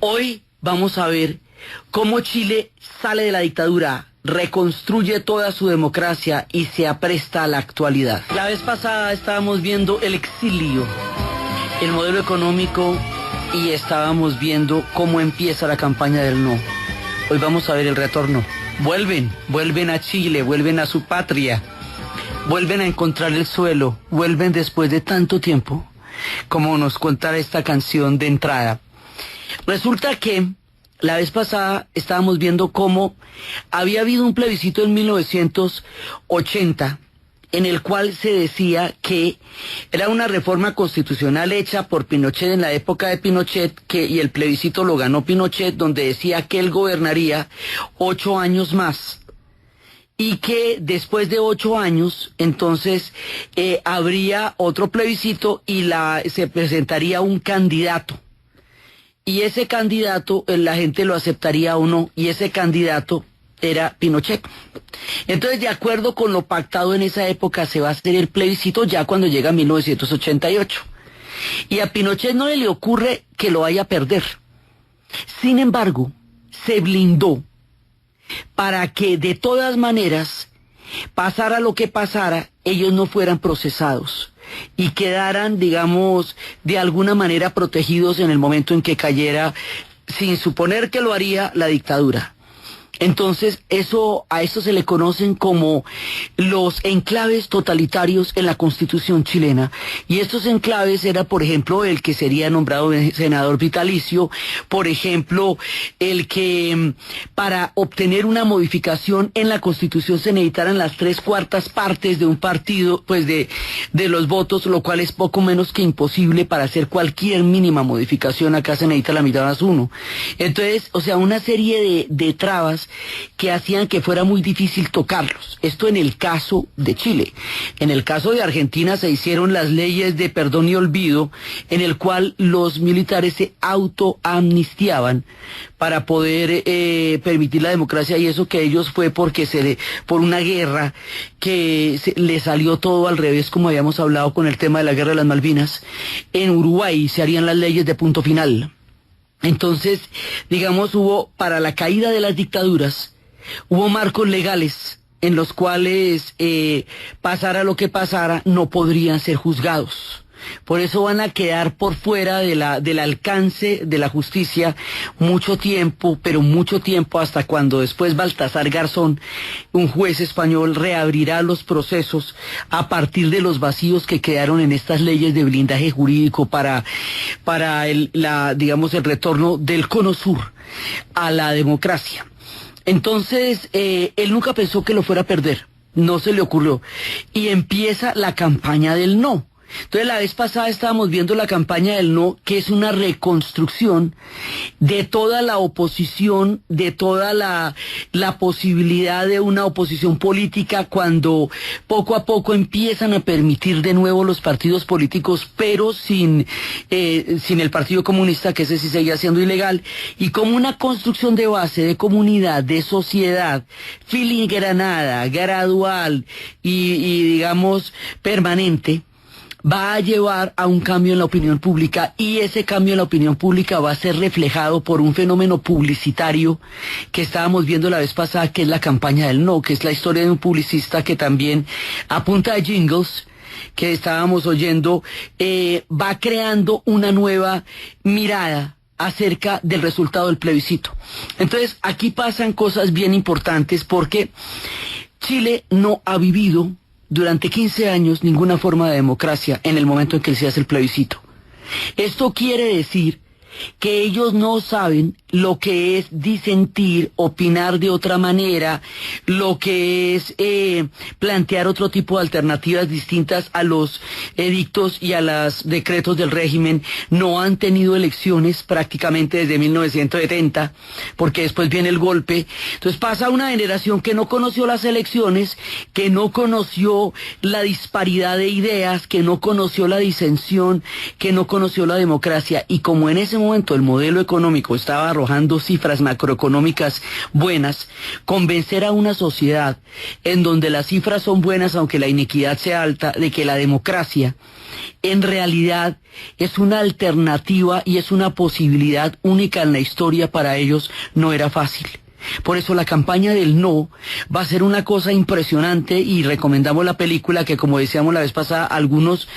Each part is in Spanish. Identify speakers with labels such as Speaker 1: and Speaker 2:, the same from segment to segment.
Speaker 1: Hoy vamos a ver cómo Chile sale de la dictadura, reconstruye toda su democracia y se apresta a la actualidad. La vez pasada estábamos viendo el exilio, el modelo económico y estábamos viendo cómo empieza la campaña del no. Hoy vamos a ver el retorno. Vuelven a Chile, vuelven a su patria, vuelven a encontrar el suelo, vuelven después de tanto tiempo, como nos cuenta esta canción de entrada. Resulta que la vez pasada estábamos viendo cómo había habido un plebiscito en 1980 en el cual se decía que era una reforma constitucional hecha por Pinochet en la época de Pinochet, y el plebiscito lo ganó Pinochet, donde decía que él gobernaría 8 años más. Y que después de 8 años, entonces, habría otro plebiscito y se presentaría un candidato. Y ese candidato, la gente lo aceptaría o no, y ese candidato era Pinochet. Entonces, de acuerdo con lo pactado en esa época, se va a hacer el plebiscito ya cuando llega 1988. Y a Pinochet no le ocurre que lo vaya a perder. Sin embargo, se blindó para que de todas maneras, pasara lo que pasara, ellos no fueran procesados y quedaran, digamos, de alguna manera protegidos en el momento en que cayera, sin suponer que lo haría, la dictadura. Entonces, a eso se le conocen como los enclaves totalitarios en la Constitución chilena. Y estos enclaves era, por ejemplo, el que sería nombrado senador vitalicio, por ejemplo, el que para obtener una modificación en la Constitución se necesitaran las 3/4 partes de un partido, pues de los votos, lo cual es poco menos que imposible. Para hacer cualquier mínima modificación acá se necesita la mitad más uno. Entonces, o sea, una serie de trabas que hacían que fuera muy difícil tocarlos. Esto en el caso de Chile. En el caso de Argentina se hicieron las leyes de perdón y olvido, en el cual los militares se autoamnistiaban para poder permitir la democracia, y eso que ellos fue porque por una guerra que le salió todo al revés, como habíamos hablado con el tema de la guerra de las Malvinas. En Uruguay se harían las leyes de punto final. Entonces, digamos, para la caída de las dictaduras, hubo marcos legales en los cuales, pasara lo que pasara, no podrían ser juzgados. Por eso van a quedar por fuera del alcance de la justicia mucho tiempo, pero mucho tiempo, hasta cuando después Baltasar Garzón, un juez español, reabrirá los procesos a partir de los vacíos que quedaron en estas leyes de blindaje jurídico para el retorno del Cono Sur a la democracia. Entonces, él nunca pensó que lo fuera a perder, no se le ocurrió, y empieza la campaña del no. Entonces, la vez pasada estábamos viendo la campaña del no, que es una reconstrucción de toda la oposición, de toda la posibilidad de una oposición política, cuando poco a poco empiezan a permitir de nuevo los partidos políticos, pero sin el Partido Comunista, que ese sí seguía siendo ilegal, y como una construcción de base, de comunidad, de sociedad, filigranada, gradual y digamos, permanente, va a llevar a un cambio en la opinión pública, y ese cambio en la opinión pública va a ser reflejado por un fenómeno publicitario que estábamos viendo la vez pasada, que es la campaña del no, que es la historia de un publicista que también, a punta de jingles que estábamos oyendo, va creando una nueva mirada acerca del resultado del plebiscito. Entonces, aquí pasan cosas bien importantes, porque Chile no ha vivido durante 15 años ninguna forma de democracia en el momento en que se hace el plebiscito. Esto quiere decir que ellos no saben lo que es disentir, opinar de otra manera, lo que es plantear otro tipo de alternativas distintas a los edictos y a los decretos del régimen. No han tenido elecciones prácticamente desde 1970, porque después viene el golpe. Entonces pasa una generación que no conoció las elecciones, que no conoció la disparidad de ideas, que no conoció la disensión, que no conoció la democracia, y como en ese momento momento el modelo económico estaba arrojando cifras macroeconómicas buenas, convencer a una sociedad en donde las cifras son buenas aunque la inequidad sea alta, de que la democracia en realidad es una alternativa y es una posibilidad única en la historia para ellos, no era fácil. Por eso la campaña del no va a ser una cosa impresionante y recomendamos la película que, como decíamos la vez pasada, algunos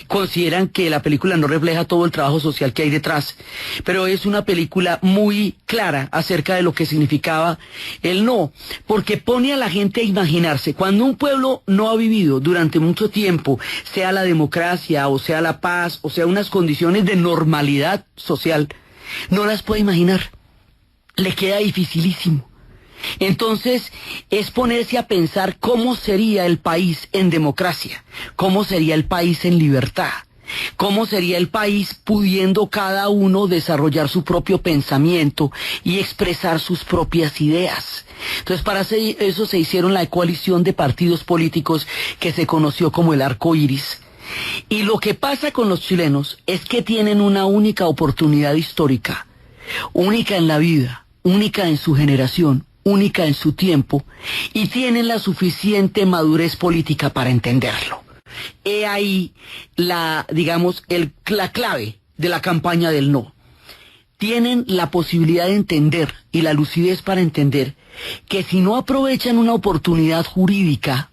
Speaker 1: consideran que la película no refleja todo el trabajo social que hay detrás, pero es una película muy clara acerca de lo que significaba el no, porque pone a la gente a imaginarse, cuando un pueblo no ha vivido durante mucho tiempo, sea la democracia o sea la paz o sea unas condiciones de normalidad social, no las puede imaginar. Le queda dificilísimo. Entonces, es ponerse a pensar cómo sería el país en democracia, cómo sería el país en libertad, cómo sería el país pudiendo cada uno desarrollar su propio pensamiento y expresar sus propias ideas. Entonces, para eso se hicieron la coalición de partidos políticos que se conoció como el Arco Iris. Y lo que pasa con los chilenos es que tienen una única oportunidad histórica, única en la vida, única en su generación, única en su tiempo, y tienen la suficiente madurez política para entenderlo. He ahí la clave de la campaña del no. Tienen la posibilidad de entender y la lucidez para entender que si no aprovechan una oportunidad jurídica,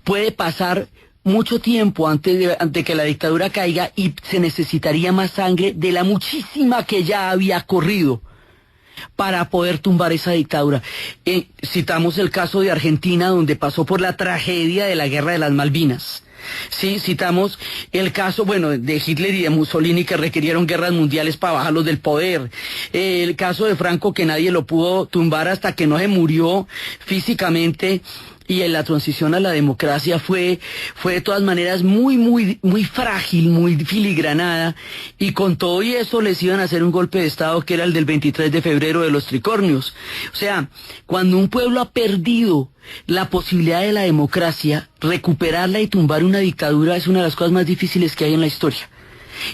Speaker 1: puede pasar mucho tiempo antes de que la dictadura caiga y se necesitaría más sangre de la muchísima que ya había corrido para poder tumbar esa dictadura. Citamos el caso de Argentina, donde pasó por la tragedia de la guerra de las Malvinas. Sí, citamos el caso, de Hitler y de Mussolini, que requirieron guerras mundiales para bajarlos del poder. El caso de Franco, que nadie lo pudo tumbar hasta que no se murió físicamente. Y en la transición a la democracia fue de todas maneras muy frágil, muy filigranada, y con todo y eso les iban a hacer un golpe de Estado que era el del 23 de febrero de los tricornios. O sea, cuando un pueblo ha perdido la posibilidad de la democracia, recuperarla y tumbar una dictadura es una de las cosas más difíciles que hay en la historia.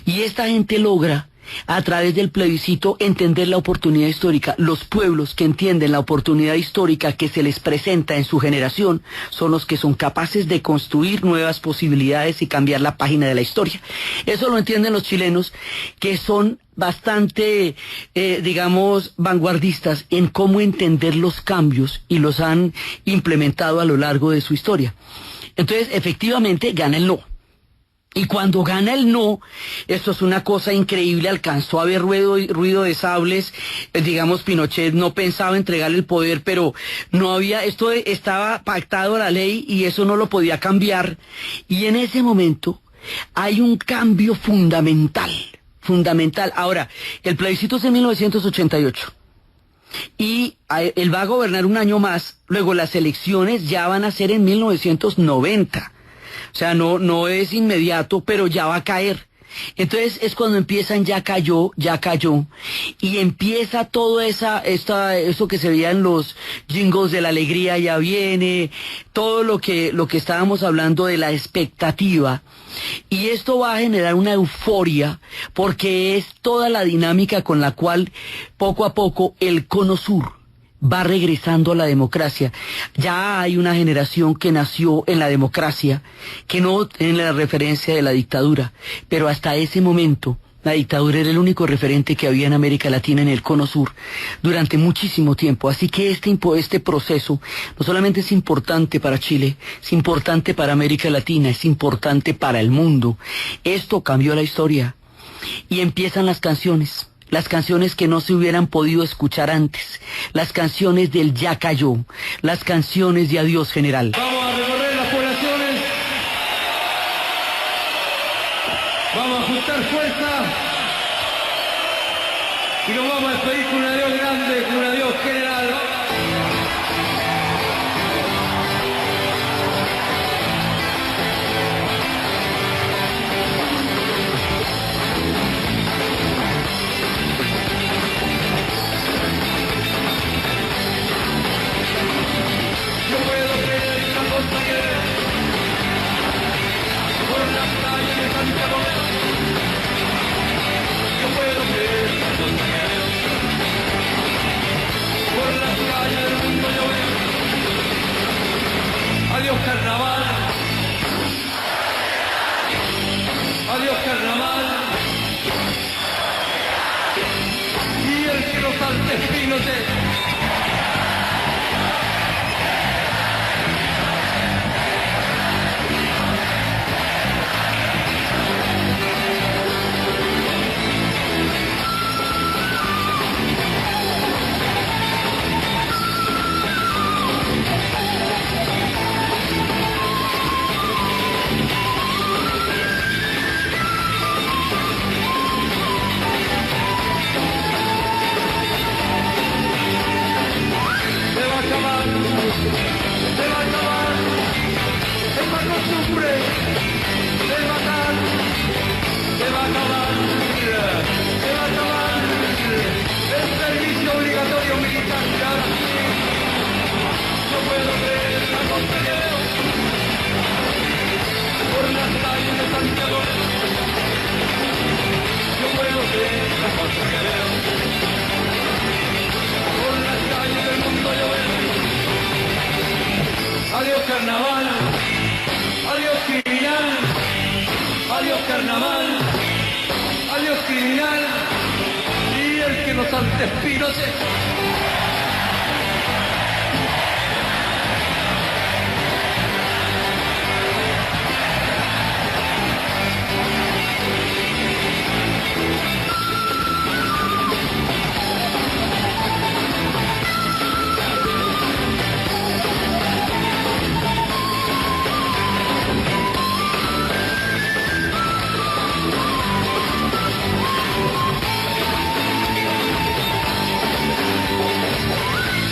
Speaker 1: Y esta gente logra, a través del plebiscito, entender la oportunidad histórica. Los pueblos que entienden la oportunidad histórica que se les presenta en su generación son los que son capaces de construir nuevas posibilidades y cambiar la página de la historia. Eso lo entienden los chilenos, que son bastante, vanguardistas en cómo entender los cambios y los han implementado a lo largo de su historia. Entonces, efectivamente, gana el no. Y cuando gana el no, esto es una cosa increíble, alcanzó a haber ruido de sables, Pinochet no pensaba entregarle el poder, pero no había, esto estaba pactado la ley y eso no lo podía cambiar. Y en ese momento hay un cambio fundamental. Ahora, el plebiscito es en 1988. Y él va a gobernar un año más, luego las elecciones ya van a ser en 1990. O sea, no es inmediato, pero ya va a caer. Entonces es cuando empiezan ya cayó, y empieza todo eso que se veía en los jingles de la alegría, ya viene, todo lo que estábamos hablando de la expectativa. Y esto va a generar una euforia, porque es toda la dinámica con la cual poco a poco el Cono Sur va regresando a la democracia. Ya hay una generación que nació en la democracia, que no tiene la referencia de la dictadura, pero hasta ese momento la dictadura era el único referente que había en América Latina, en el Cono Sur, durante muchísimo tiempo. Así que este proceso no solamente es importante para Chile, es importante para América Latina, es importante para el mundo. Esto cambió la historia. Y empiezan las canciones que no se hubieran podido escuchar antes, las canciones del ya cayó, las canciones de adiós general.
Speaker 2: Vamos a recorrer las poblaciones, vamos a juntar fuerza y nos vamos a despedir con un adiós grande, con un adiós general. Yo puedo creer Santespínote. Adiós carnaval, adiós criminal, adiós carnaval, adiós criminal, y el que nos Santespínote.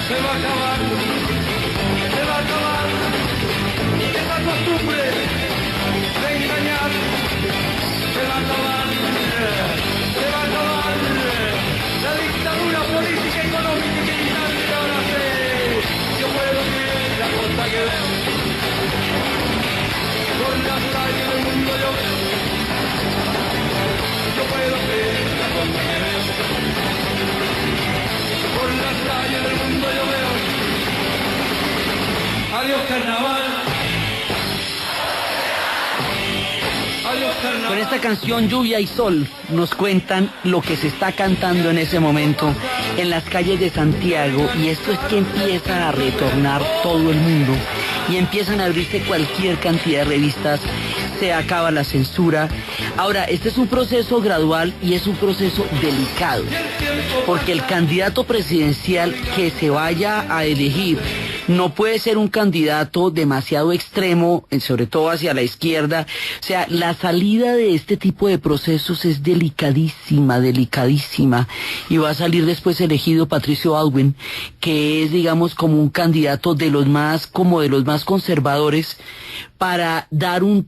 Speaker 2: Se va a acabar esa costumbre de engañar, se va a acabar la dictadura política, económica y militar que ahora sé. Yo puedo creer la cosa que veo, con las calles del mundo yo veo, yo puedo creer la cosa que veo. Por las calles del mundo yo veo. Adiós carnaval. Adiós carnaval.
Speaker 1: Con esta canción Lluvia y Sol nos cuentan lo que se está cantando en ese momento en las calles de Santiago, y esto es que empieza a retornar todo el mundo y empiezan a abrirse cualquier cantidad de revistas, se acaba la censura. Ahora, este es un proceso gradual y es un proceso delicado, porque el candidato presidencial que se vaya a elegir no puede ser un candidato demasiado extremo, sobre todo hacia la izquierda. O sea, la salida de este tipo de procesos es delicadísima, y va a salir después elegido Patricio Aylwin, que es, digamos, como un candidato de los más conservadores, para dar una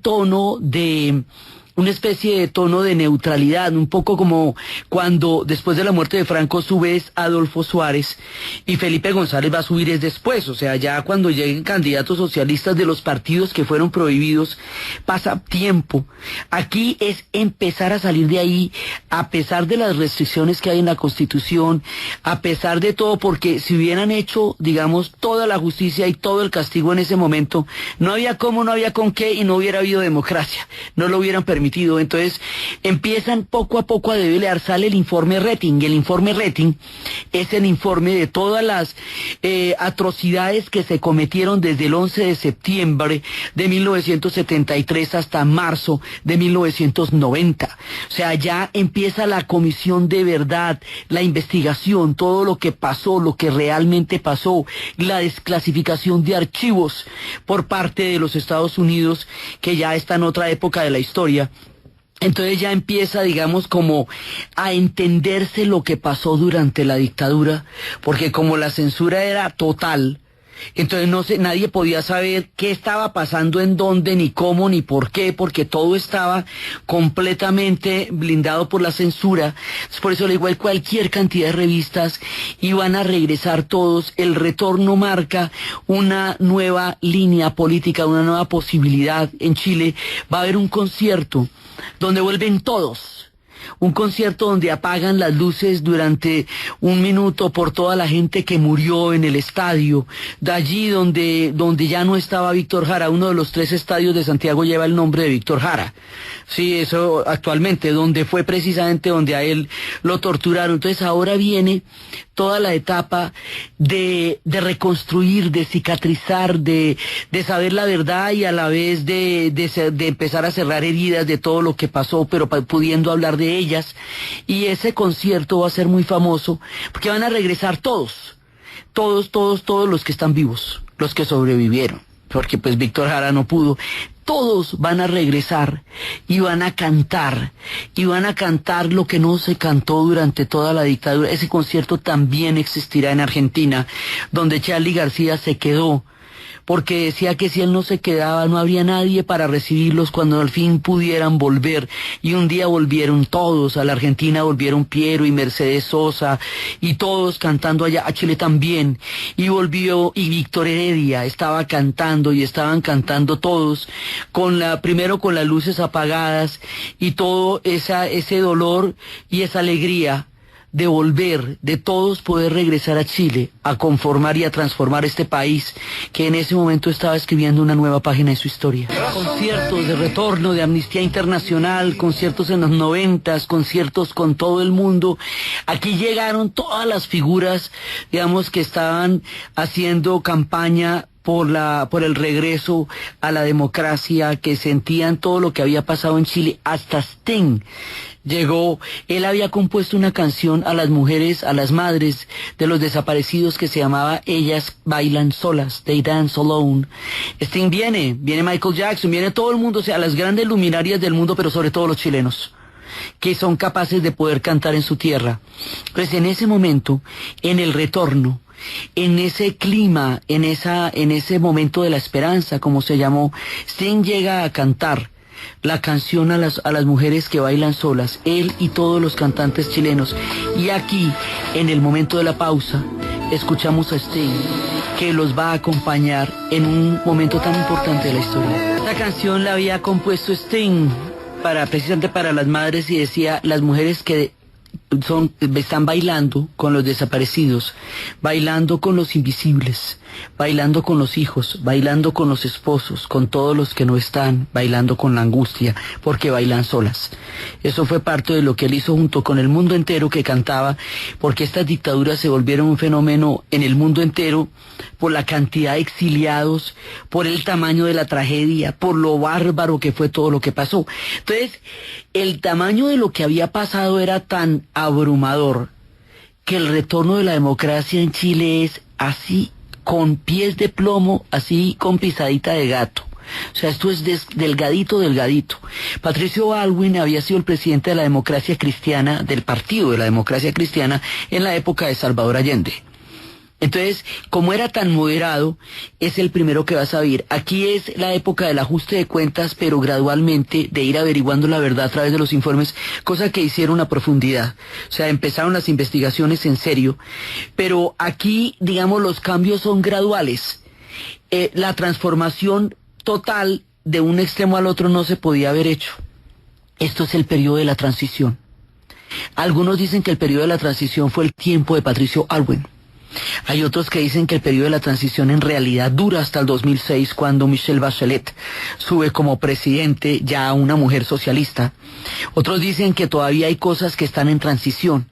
Speaker 1: especie de tono de neutralidad, un poco como cuando después de la muerte de Franco subes Adolfo Suárez y Felipe González va a subir es después. O sea, ya cuando lleguen candidatos socialistas de los partidos que fueron prohibidos, pasa tiempo. Aquí es empezar a salir de ahí, a pesar de las restricciones que hay en la Constitución, a pesar de todo, porque si hubieran hecho, digamos, toda la justicia y todo el castigo en ese momento, no había cómo, no había con qué, y no hubiera habido democracia, no lo hubieran permitido. Entonces empiezan poco a poco a develar. Sale el informe Rating. El informe Rating es el informe de todas las atrocidades que se cometieron desde el 11 de septiembre de 1973 hasta marzo de 1990. O sea, ya empieza la comisión de verdad, la investigación, todo lo que pasó, lo que realmente pasó, la desclasificación de archivos por parte de los Estados Unidos, que ya está en otra época de la historia. Entonces ya empieza, digamos, como a entenderse lo que pasó durante la dictadura, porque como la censura era total, entonces nadie podía saber qué estaba pasando en dónde, ni cómo, ni por qué, porque todo estaba completamente blindado por la censura. Por eso, al igual, cualquier cantidad de revistas iban a regresar todos. El retorno marca una nueva línea política, una nueva posibilidad. En Chile va a haber un concierto donde vuelven todos. un concierto donde apagan las luces durante un minuto por toda la gente que murió en el estadio, de allí donde ya no estaba Víctor Jara. Uno de los 3 estadios de Santiago lleva el nombre de Víctor Jara, sí, eso actualmente, donde fue precisamente donde a él lo torturaron. Entonces ahora viene toda la etapa de reconstruir, de cicatrizar, de saber la verdad y a la vez de empezar a cerrar heridas de todo lo que pasó, pero pudiendo hablar de ellas. Y ese concierto va a ser muy famoso porque van a regresar todos los que están vivos, los que sobrevivieron, porque pues Víctor Jara no pudo. Todos van a regresar y van a cantar lo que no se cantó durante toda la dictadura. Ese concierto también existirá en Argentina, donde Charly García se quedó, porque decía que si él no se quedaba no habría nadie para recibirlos cuando al fin pudieran volver. Y un día volvieron todos, a la Argentina volvieron Piero y Mercedes Sosa, y todos cantando allá, a Chile también, y volvió, y Víctor Heredia estaba cantando, y estaban cantando todos, primero con las luces apagadas, y todo ese dolor y esa alegría de volver, de todos poder regresar a Chile, a conformar y a transformar este país que en ese momento estaba escribiendo una nueva página de su historia. Conciertos de retorno de Amnistía Internacional, conciertos en los 90, conciertos con todo el mundo. Aquí llegaron todas las figuras, digamos, que estaban haciendo campaña por el regreso a la democracia, que sentían todo lo que había pasado en Chile. Hasta Sting llegó. Él había compuesto una canción a las mujeres, a las madres de los desaparecidos, que se llamaba Ellas Bailan Solas, They Dance Alone. Sting viene Michael Jackson, viene todo el mundo, o sea, las grandes luminarias del mundo, pero sobre todo los chilenos, que son capaces de poder cantar en su tierra. Pues en ese momento, en el retorno, en ese clima, en ese momento de la esperanza, como se llamó, Sting llega a cantar la canción a las mujeres que bailan solas, él y todos los cantantes chilenos. Y aquí, en el momento de la pausa, escuchamos a Sting, que los va a acompañar en un momento tan importante de la historia. Esta canción la había compuesto Sting precisamente para las madres, y decía: las mujeres que están bailando con los desaparecidos, bailando con los invisibles, bailando con los hijos, bailando con los esposos, con todos los que no están, bailando con la angustia, porque bailan solas. Eso fue parte de lo que él hizo junto con el mundo entero, que cantaba, porque estas dictaduras se volvieron un fenómeno en el mundo entero por la cantidad de exiliados, por el tamaño de la tragedia, por lo bárbaro que fue todo lo que pasó. Entonces, el tamaño de lo que había pasado era tan abrumador que el retorno de la democracia en Chile es así, con pies de plomo, así con pisadita de gato. O sea, esto es delgadito. Patricio Aylwin había sido el presidente de la democracia cristiana, del Partido de la Democracia Cristiana, en la época de Salvador Allende. Entonces, como era tan moderado, es el primero que vas a ver. Aquí es la época del ajuste de cuentas, pero gradualmente de ir averiguando la verdad a través de los informes, cosa que hicieron a profundidad. O sea, empezaron las investigaciones en serio, pero aquí, digamos, los cambios son graduales. La transformación total de un extremo al otro no se podía haber hecho. Esto es el periodo de la transición. Algunos dicen que el periodo de la transición fue el tiempo de Patricio Aylwin. Hay otros que dicen que el periodo de la transición en realidad dura hasta el 2006, cuando Michelle Bachelet sube como presidente, ya una mujer socialista. Otros dicen que todavía hay cosas que están en transición.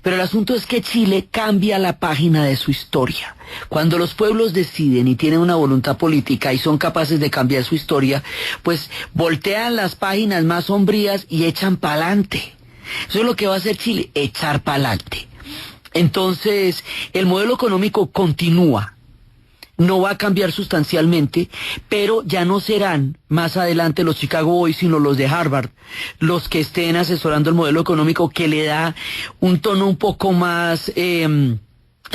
Speaker 1: Pero el asunto es que Chile cambia la página de su historia. Cuando los pueblos deciden y tienen una voluntad política y son capaces de cambiar su historia, pues voltean las páginas más sombrías y echan pa'lante. Eso es lo que va a hacer Chile, echar pa'lante. Entonces, el modelo económico continúa, no va a cambiar sustancialmente, pero ya no serán más adelante los Chicago Boys, sino los de Harvard, los que estén asesorando el modelo económico, que le da un tono un poco más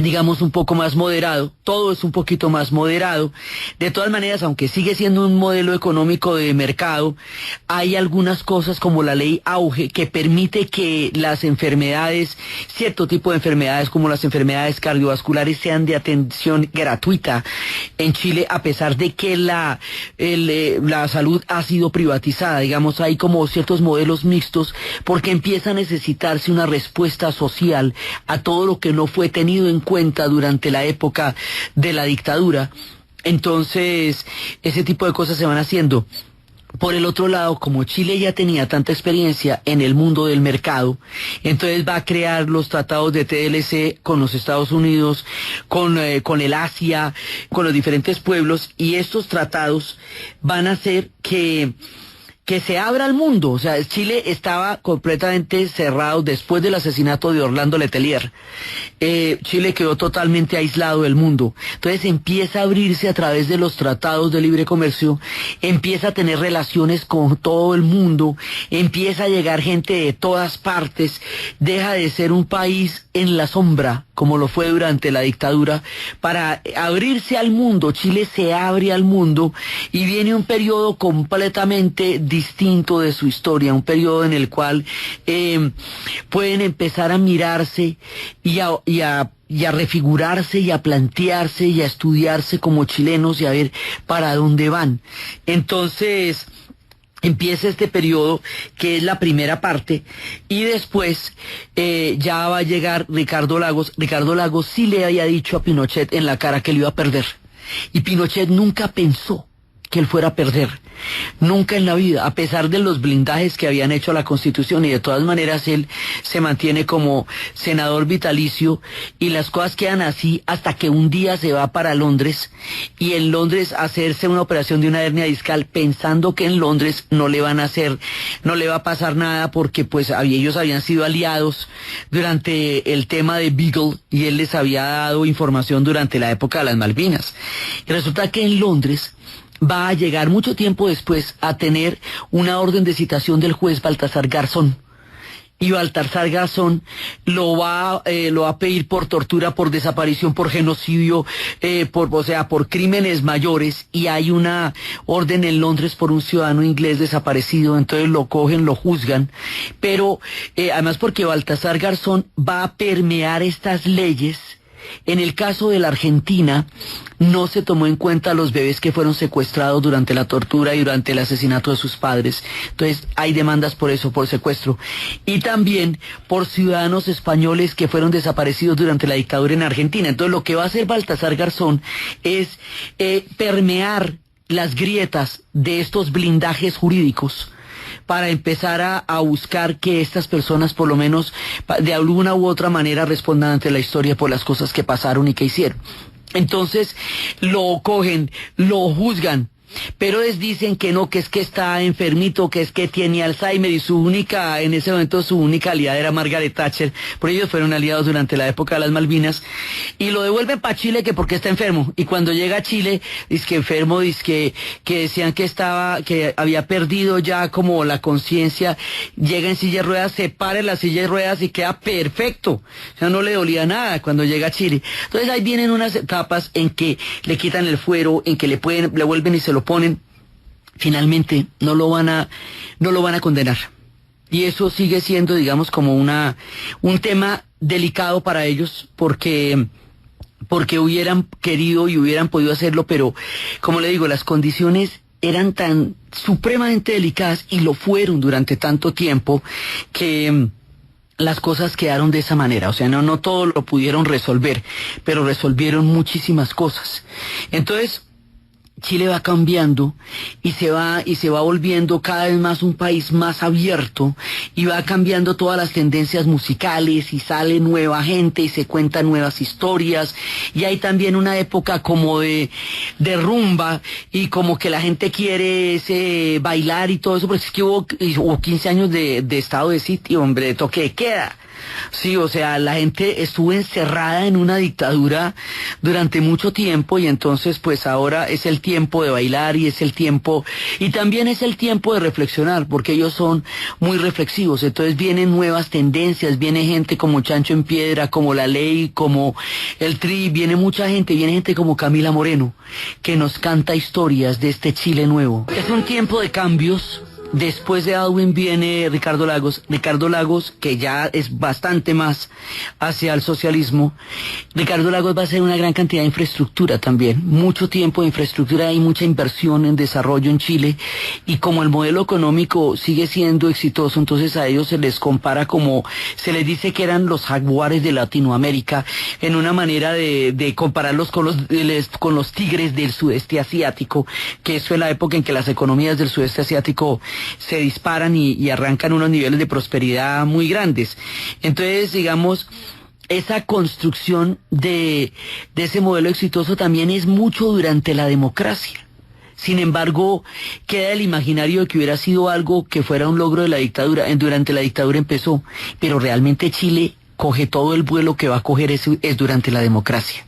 Speaker 1: digamos, un poco más moderado, todo es un poquito más moderado. De todas maneras, aunque sigue siendo un modelo económico de mercado, hay algunas cosas como la ley Auge que permite que las enfermedades, cierto tipo de enfermedades como las enfermedades cardiovasculares sean de atención gratuita en Chile, a pesar de que la salud ha sido privatizada. Digamos, hay como ciertos modelos mixtos porque empieza a necesitarse una respuesta social a todo lo que no fue tenido en cuenta durante la época de la dictadura. Entonces, ese tipo de cosas se van haciendo. Por el otro lado, como Chile ya tenía tanta experiencia en el mundo del mercado, entonces va a crear los tratados de TLC con los Estados Unidos, con el Asia, con los diferentes pueblos, y estos tratados van a hacer que se abra al mundo. O sea, Chile estaba completamente cerrado después del asesinato de Orlando Letelier. Chile quedó totalmente aislado del mundo. Entonces empieza a abrirse a través de los tratados de libre comercio, empieza a tener relaciones con todo el mundo, empieza a llegar gente de todas partes, deja de ser un país en la sombra, como lo fue durante la dictadura, para abrirse al mundo. Chile se abre al mundo y viene un periodo completamente distinto de su historia, un periodo en el cual pueden empezar a mirarse y a refigurarse y a plantearse y a estudiarse como chilenos y a ver para dónde van. Entonces empieza este periodo que es la primera parte, y después ya va a llegar Ricardo Lagos. Ricardo Lagos sí le había dicho a Pinochet en la cara que él iba a perder, y Pinochet nunca pensó que él fuera a perder, nunca en la vida, a pesar de los blindajes que habían hecho a la Constitución, y de todas maneras él se mantiene como senador vitalicio, y las cosas quedan así hasta que un día se va para Londres, y en Londres hacerse una operación de una hernia discal, pensando que en Londres no le va a pasar nada, porque pues ellos habían sido aliados durante el tema de Beagle, y él les había dado información durante la época de las Malvinas. Y resulta que en Londres va a llegar mucho tiempo después a tener una orden de citación del juez Baltasar Garzón. Y Baltasar Garzón lo va a pedir por tortura, por desaparición, por genocidio, por crímenes mayores, y hay una orden en Londres por un ciudadano inglés desaparecido. Entonces lo cogen, lo juzgan, pero además porque Baltasar Garzón va a permear estas leyes. En el caso de la Argentina, no se tomó en cuenta a los bebés que fueron secuestrados durante la tortura y durante el asesinato de sus padres. Entonces hay demandas por eso, por secuestro. Y también por ciudadanos españoles que fueron desaparecidos durante la dictadura en Argentina. Entonces lo que va a hacer Baltasar Garzón es permear las grietas de estos blindajes jurídicos, para empezar a buscar que estas personas por lo menos de alguna u otra manera respondan ante la historia por las cosas que pasaron y que hicieron. Entonces lo cogen, lo juzgan, pero les dicen que no, que es que está enfermito, que es que tiene Alzheimer, y en ese momento su única aliada era Margaret Thatcher, por ellos fueron aliados durante la época de las Malvinas, y lo devuelven para Chile que porque está enfermo, y cuando llega a Chile, dice que enfermo, dice que decían que había perdido ya como la conciencia, llega en silla de ruedas, se para en la silla de ruedas y queda perfecto, o sea, no le dolía nada cuando llega a Chile. Entonces ahí vienen unas etapas en que le quitan el fuero, en que le vuelven y se lo ponen. Finalmente no lo van a condenar, y eso sigue siendo, digamos, como un tema delicado para ellos, porque hubieran querido y hubieran podido hacerlo, pero como le digo, las condiciones eran tan supremamente delicadas y lo fueron durante tanto tiempo que las cosas quedaron de esa manera. O sea, no todo lo pudieron resolver, pero resolvieron muchísimas cosas. Entonces Chile va cambiando y se va volviendo cada vez más un país más abierto, y va cambiando todas las tendencias musicales, y sale nueva gente y se cuentan nuevas historias, y hay también una época como de rumba, y como que la gente quiere bailar y todo eso, porque es que hubo 15 años de estado de sitio, hombre, de toque de queda. Sí, o sea, la gente estuvo encerrada en una dictadura durante mucho tiempo y entonces pues ahora es el tiempo de bailar y es el tiempo, y también es el tiempo de reflexionar, porque ellos son muy reflexivos, entonces vienen nuevas tendencias, viene gente como Chancho en Piedra, como La Ley, como el Tri, viene mucha gente, viene gente como Camila Moreno, que nos canta historias de este Chile nuevo. Es un tiempo de cambios. Después de Audwin viene Ricardo Lagos, que ya es bastante más hacia el socialismo. Ricardo Lagos va a hacer una gran cantidad de infraestructura también, mucho tiempo de infraestructura y mucha inversión en desarrollo en Chile, y como el modelo económico sigue siendo exitoso, entonces a ellos se les compara como, se les dice que eran los jaguares de Latinoamérica, en una manera de compararlos con los tigres del sudeste asiático, que eso es la época en que las economías del sudeste asiático se disparan y arrancan unos niveles de prosperidad muy grandes. Entonces, digamos, esa construcción de ese modelo exitoso también es mucho durante la democracia. Sin embargo, queda el imaginario de que hubiera sido algo que fuera un logro de la dictadura. Durante la dictadura empezó, pero realmente Chile coge todo el vuelo que va a coger es durante la democracia.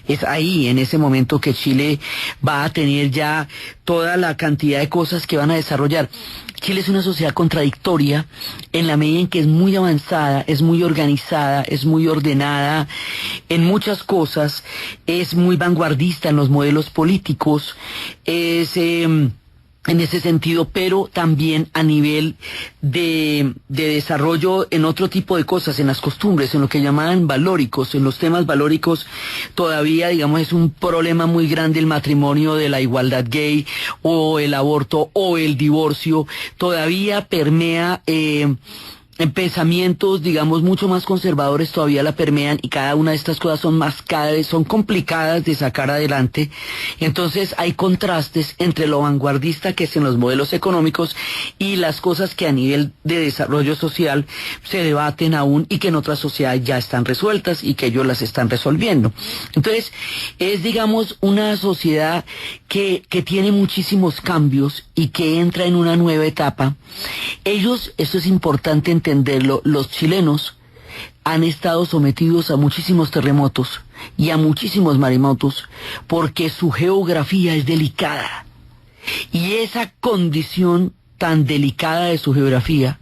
Speaker 1: Es ahí, en ese momento, que Chile va a tener ya toda la cantidad de cosas que van a desarrollar. Chile es una sociedad contradictoria en la medida en que es muy avanzada, es muy organizada, es muy ordenada en muchas cosas, es muy vanguardista en los modelos políticos, es en ese sentido, pero también a nivel de desarrollo en otro tipo de cosas, en las costumbres, en lo que llamaban valóricos, en los temas valóricos todavía, digamos, es un problema muy grande el matrimonio, de la igualdad gay o el aborto o el divorcio, todavía permea en pensamientos, digamos, mucho más conservadores todavía la permean, y cada una de estas cosas cada vez son complicadas de sacar adelante. Entonces hay contrastes entre lo vanguardista que es en los modelos económicos y las cosas que a nivel de desarrollo social se debaten aún y que en otras sociedades ya están resueltas y que ellos las están resolviendo. Entonces es, digamos, una sociedad que tiene muchísimos cambios y que entra en una nueva etapa. Ellos, esto es importante entenderlo, los chilenos han estado sometidos a muchísimos terremotos y a muchísimos maremotos porque su geografía es delicada, y esa condición tan delicada de su geografía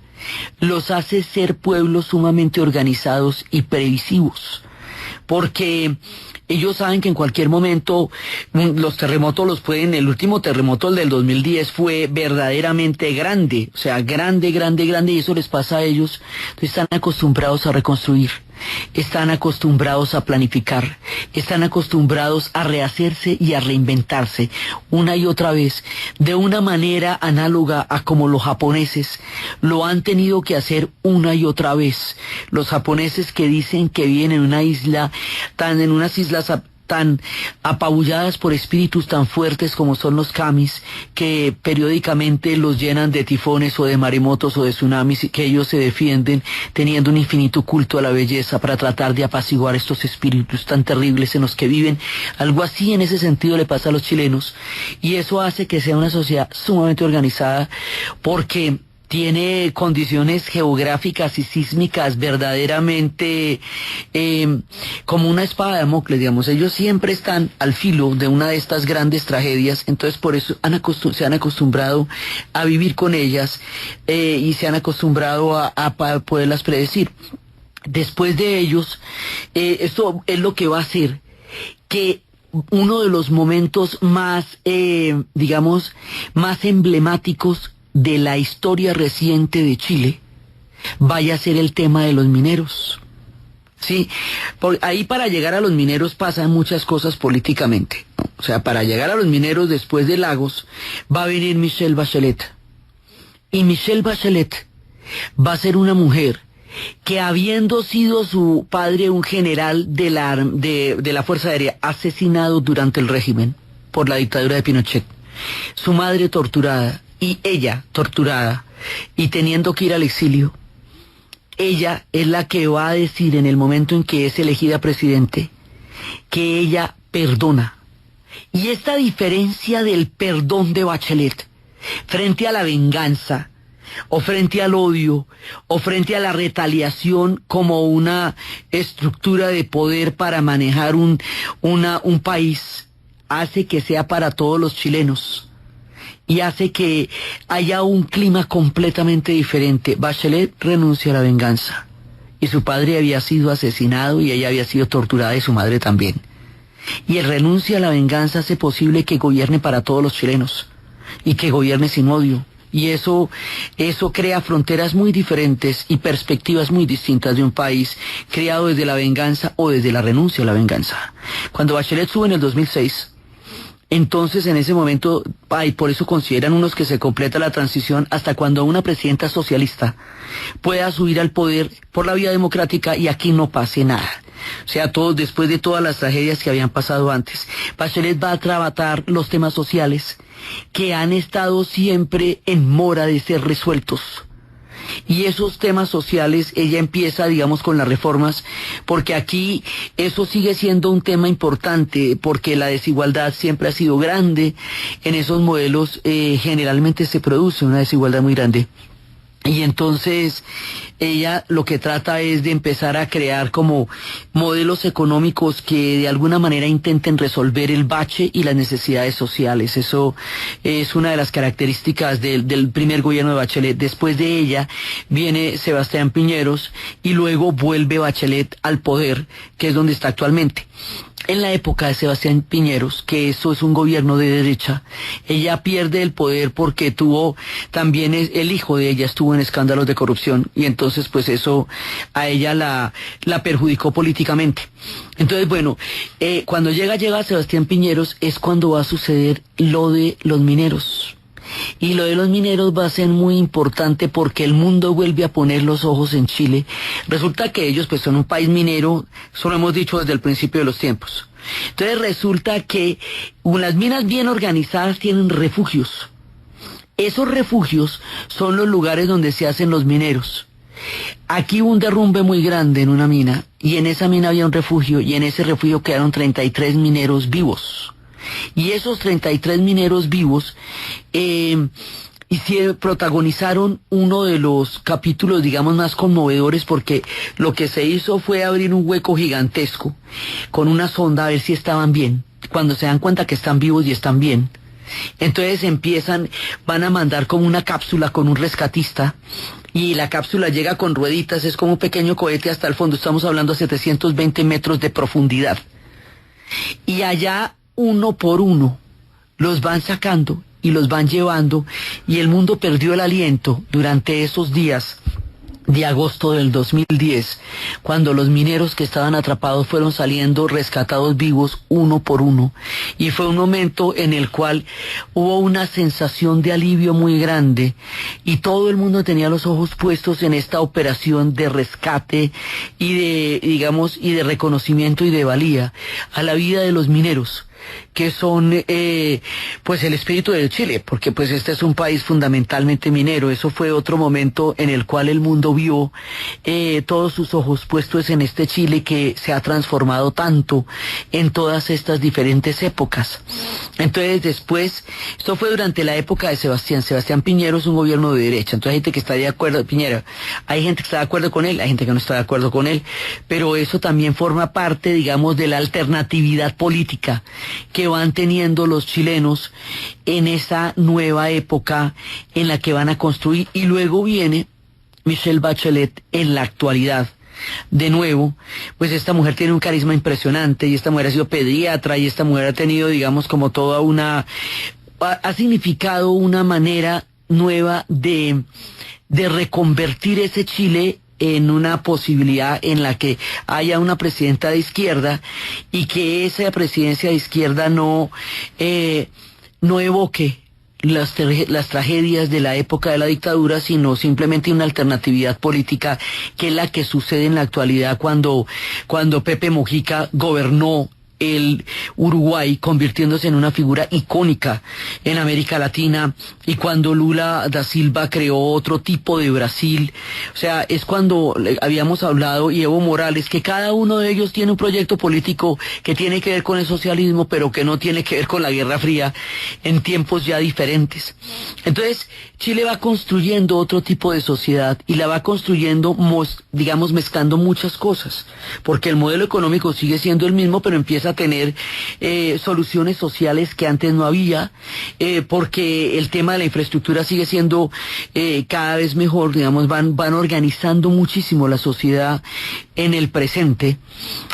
Speaker 1: los hace ser pueblos sumamente organizados y previsivos, porque ellos saben que en cualquier momento los terremotos los pueden. El último terremoto, el del 2010, fue verdaderamente grande, o sea, grande, y eso les pasa a ellos. Entonces están acostumbrados a reconstruir, están acostumbrados a planificar, están acostumbrados a rehacerse y a reinventarse una y otra vez, de una manera análoga a como los japoneses lo han tenido que hacer una y otra vez. Los japoneses, que dicen que viven en una isla, en unas islas tan apabulladas por espíritus tan fuertes como son los kamis, que periódicamente los llenan de tifones o de maremotos o de tsunamis, y que ellos se defienden teniendo un infinito culto a la belleza para tratar de apaciguar estos espíritus tan terribles en los que viven. Algo así en ese sentido le pasa a los chilenos, y eso hace que sea una sociedad sumamente organizada, porque tiene condiciones geográficas y sísmicas verdaderamente como una espada de Damocles, digamos. Ellos siempre están al filo de una de estas grandes tragedias, entonces por eso se han acostumbrado a vivir con ellas y se han acostumbrado a poderlas predecir. Después de ellos, esto es lo que va a hacer que uno de los momentos más, digamos, más emblemáticos de la historia reciente de Chile vaya a ser el tema de los mineros. Sí, ahí para llegar a los mineros pasan muchas cosas políticamente, ¿no? O sea, para llegar a los mineros, después de Lagos va a venir Michelle Bachelet, y Michelle Bachelet va a ser una mujer que, habiendo sido su padre un general de la Fuerza Aérea asesinado durante el régimen por la dictadura de Pinochet, su madre torturada y ella torturada y teniendo que ir al exilio, ella es la que va a decir en el momento en que es elegida presidente que ella perdona. Y esta diferencia del perdón de Bachelet frente a la venganza o frente al odio, o frente a la retaliación como una estructura de poder para manejar un país, hace que sea para todos los chilenos y hace que haya un clima completamente diferente. Bachelet renuncia a la venganza y su padre había sido asesinado y ella había sido torturada y su madre también. Y el renuncia a la venganza hace posible que gobierne para todos los chilenos y que gobierne sin odio. Y eso crea fronteras muy diferentes y perspectivas muy distintas de un país creado desde la venganza o desde la renuncia a la venganza. Cuando Bachelet sube en el 2006, entonces en ese momento, y por eso consideran unos que se completa la transición hasta cuando una presidenta socialista pueda subir al poder por la vía democrática y aquí no pase nada. O sea, después de todas las tragedias que habían pasado antes, Bachelet va a tratar los temas sociales que han estado siempre en mora de ser resueltos. Y esos temas sociales, ella empieza, digamos, con las reformas, porque aquí eso sigue siendo un tema importante, porque la desigualdad siempre ha sido grande. En esos modelos generalmente se produce una desigualdad muy grande. Y entonces ella lo que trata es de empezar a crear como modelos económicos que de alguna manera intenten resolver el bache y las necesidades sociales. Eso es una de las características del primer gobierno de Bachelet. Después de ella viene Sebastián Piñeros y luego vuelve Bachelet al poder, que es donde está actualmente. En la época de Sebastián Piñeros, que eso es un gobierno de derecha, ella pierde el poder porque también el hijo de ella estuvo en escándalos de corrupción y entonces pues eso a ella la perjudicó políticamente. Entonces bueno, cuando llega Sebastián Piñeros es cuando va a suceder lo de los mineros. Y lo de los mineros va a ser muy importante porque el mundo vuelve a poner los ojos en Chile. Resulta que ellos pues son un país minero, eso lo hemos dicho desde el principio de los tiempos. Entonces resulta que las minas bien organizadas tienen refugios. Esos refugios son los lugares donde se hacen los mineros. Aquí hubo un derrumbe muy grande en una mina y en esa mina había un refugio y en ese refugio quedaron 33 mineros vivos. Y esos 33 mineros vivos protagonizaron uno de los capítulos, digamos, más conmovedores porque lo que se hizo fue abrir un hueco gigantesco con una sonda a ver si estaban bien. Cuando se dan cuenta que están vivos y están bien, entonces van a mandar como una cápsula con un rescatista y la cápsula llega con rueditas, es como un pequeño cohete hasta el fondo, estamos hablando a 720 metros de profundidad. Y allá uno por uno los van sacando y los van llevando y el mundo perdió el aliento durante esos días de agosto del 2010, cuando los mineros que estaban atrapados fueron saliendo rescatados vivos uno por uno, y fue un momento en el cual hubo una sensación de alivio muy grande y todo el mundo tenía los ojos puestos en esta operación de rescate y de reconocimiento y de valía a la vida de los mineros, que son pues el espíritu de Chile, porque pues este es un país fundamentalmente minero. Eso fue otro momento en el cual el mundo vio todos sus ojos puestos en este Chile que se ha transformado tanto en todas estas diferentes épocas. Entonces después, esto fue durante la época de Sebastián Piñero es un gobierno de derecha, entonces hay gente que está de acuerdo, Piñera, hay gente que está de acuerdo con él, hay gente que no está de acuerdo con él, pero eso también forma parte, digamos, de la alternatividad política que van teniendo los chilenos en esa nueva época en la que van a construir. Y luego viene Michelle Bachelet en la actualidad. De nuevo, pues esta mujer tiene un carisma impresionante y esta mujer ha sido pediatra y esta mujer ha tenido, digamos, como ha significado una manera nueva de reconvertir ese Chile en una posibilidad en la que haya una presidenta de izquierda y que esa presidencia de izquierda no evoque las tragedias de la época de la dictadura, sino simplemente una alternatividad política que es la que sucede en la actualidad cuando Pepe Mujica gobernó el Uruguay convirtiéndose en una figura icónica en América Latina, y cuando Lula da Silva creó otro tipo de Brasil. O sea, es cuando habíamos hablado, y Evo Morales, que cada uno de ellos tiene un proyecto político que tiene que ver con el socialismo, pero que no tiene que ver con la Guerra Fría, en tiempos ya diferentes. Entonces, Chile va construyendo otro tipo de sociedad, y la va construyendo, digamos, mezclando muchas cosas, porque el modelo económico sigue siendo el mismo, pero empieza a tener soluciones sociales que antes no había, porque el tema de la infraestructura sigue siendo cada vez mejor, digamos, van organizando muchísimo la sociedad en el presente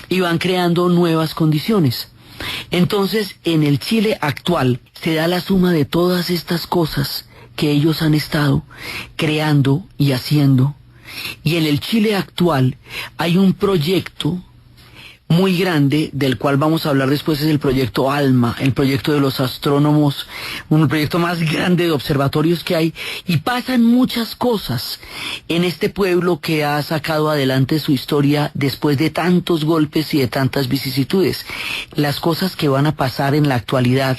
Speaker 1: y van creando nuevas condiciones. Entonces, en el Chile actual se da la suma de todas estas cosas que ellos han estado creando y haciendo, y en el Chile actual hay un proyecto muy grande, del cual vamos a hablar después, es el proyecto ALMA, el proyecto de los astrónomos, un proyecto más grande de observatorios que hay, y pasan muchas cosas en este pueblo que ha sacado adelante su historia después de tantos golpes y de tantas vicisitudes. Las cosas que van a pasar en la actualidad,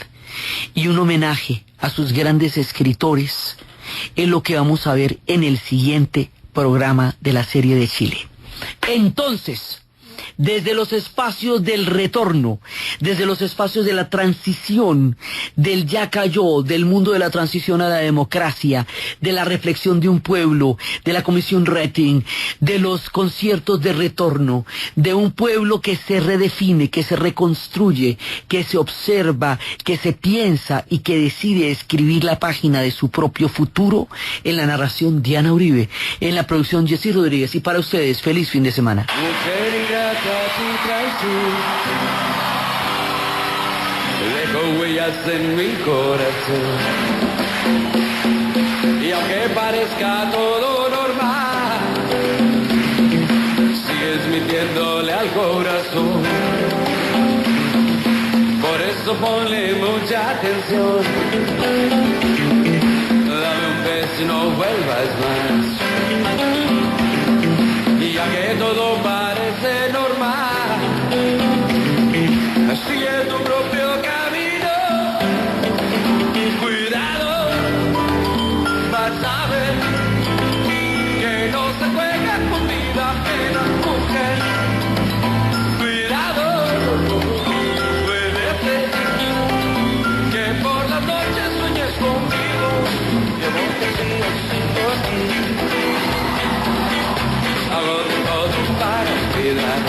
Speaker 1: y un homenaje a sus grandes escritores, es lo que vamos a ver en el siguiente programa de la serie de Chile. Entonces, desde los espacios del retorno, desde los espacios de la transición, del ya cayó, del mundo de la transición a la democracia, de la reflexión de un pueblo, de la Comisión Rating, de los conciertos de retorno, de un pueblo que se redefine, que se reconstruye, que se observa, que se piensa y que decide escribir la página de su propio futuro, en la narración Diana Uribe, en la producción Jessy Rodríguez, y para ustedes, feliz fin de semana.
Speaker 2: Y traición dejó huellas en mi corazón, y aunque parezca todo normal, sigues mintiéndole al corazón. Por eso ponle mucha atención, dame un beso y no vuelvas más. Y aunque todo parece normal, sigue tu propio camino. Cuidado, vas a ver que no se juega con vida ajena, mujer. Cuidado, puede ser que por las noches sueñes conmigo, que vos te sigas por ti. Hago de todo para olvidar.